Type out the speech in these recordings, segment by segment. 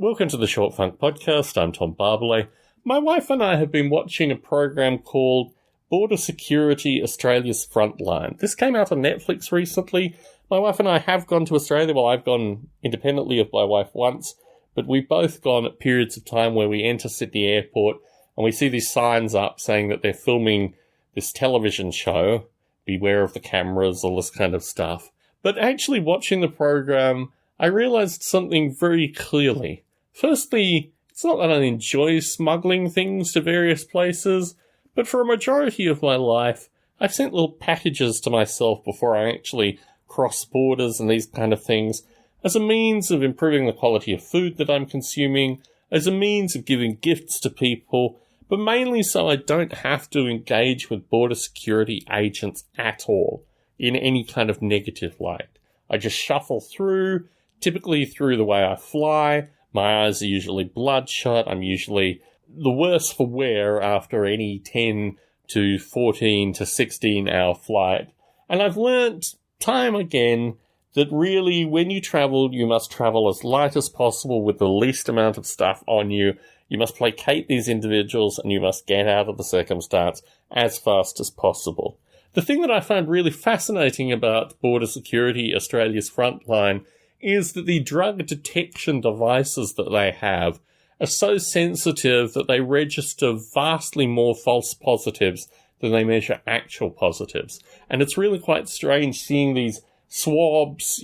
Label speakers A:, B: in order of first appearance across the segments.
A: Welcome to the Short Funk Podcast. I'm Tom Barbalet. My wife and I have been watching a program called Border Security Australia's Frontline. This came out on Netflix recently. My wife and I have gone to Australia. Well, I've gone independently of my wife once, but we've both gone at periods of time where we enter Sydney Airport and we see these signs up saying that they're filming this television show, beware of the cameras, all this kind of stuff. But actually watching the program, I realised something very clearly. Firstly, it's not that I enjoy smuggling things to various places, but for a majority of my life, I've sent little packages to myself before I actually cross borders and these kind of things, as a means of improving the quality of food that I'm consuming, as a means of giving gifts to people, but mainly so I don't have to engage with border security agents at all, in any kind of negative light. I just shuffle through, typically through the way I fly. My eyes are usually bloodshot. I'm usually the worse for wear after any 10 to 14 to 16 hour flight. And I've learnt time again that really when you travel, you must travel as light as possible with the least amount of stuff on you. You must placate these individuals and you must get out of the circumstance as fast as possible. The thing that I find really fascinating about Border Security Australia's Frontline is that the drug detection devices that they have are so sensitive that they register vastly more false positives than they measure actual positives. And it's really quite strange seeing these swabs,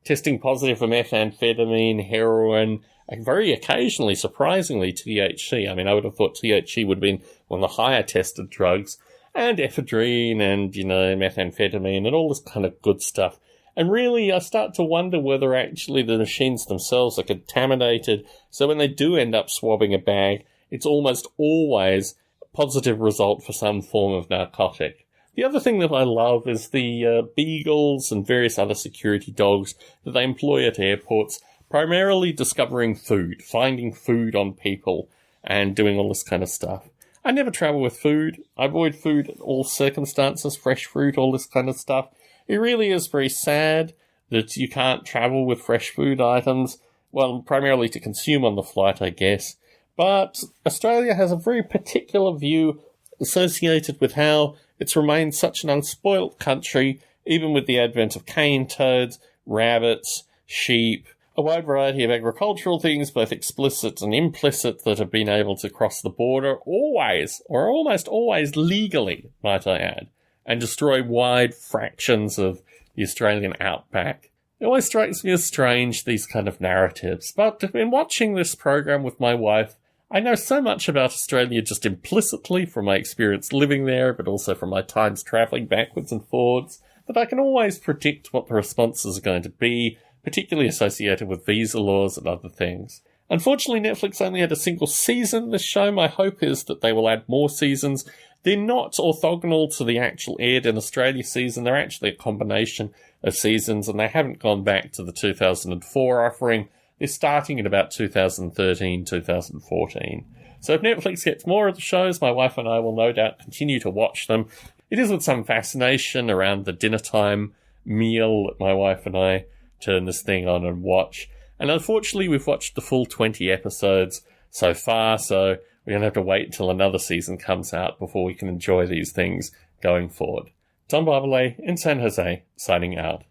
A: testing positive for methamphetamine, heroin, and very occasionally, surprisingly, THC. I mean, I would have thought THC would have been one of the higher tested drugs, and ephedrine and, methamphetamine and all this kind of good stuff. And really, I start to wonder whether actually the machines themselves are contaminated. So when they do end up swabbing a bag, it's almost always a positive result for some form of narcotic. The other thing that I love is the beagles and various other security dogs that they employ at airports, primarily discovering food, finding food on people, and doing all this kind of stuff. I never travel with food. I avoid food in all circumstances, fresh fruit, all this kind of stuff. It really is very sad that you can't travel with fresh food items, well, primarily to consume on the flight, I guess. But Australia has a very particular view associated with how it's remained such an unspoilt country, even with the advent of cane toads, rabbits, sheep, a wide variety of agricultural things, both explicit and implicit, that have been able to cross the border always, or almost always legally, might I add, and destroy wide fractions of the Australian outback. It always strikes me as strange, these kind of narratives. But in watching this program with my wife, I know so much about Australia just implicitly from my experience living there, but also from my times travelling backwards and forwards, that I can always predict what the responses are going to be, particularly associated with visa laws and other things. Unfortunately, Netflix only had a single season of this show. My hope is that they will add more seasons. They're not orthogonal to the actual aired in Australia season. They're actually a combination of seasons, and they haven't gone back to the 2004 offering. They're starting at about 2013, 2014. So if Netflix gets more of the shows, my wife and I will no doubt continue to watch them. It is with some fascination around the dinner time meal that my wife and I turn this thing on and watch. And unfortunately, we've watched the full 20 episodes so far, so we're going to have to wait until another season comes out before we can enjoy these things going forward. Tom Barbalet in San Jose, signing out.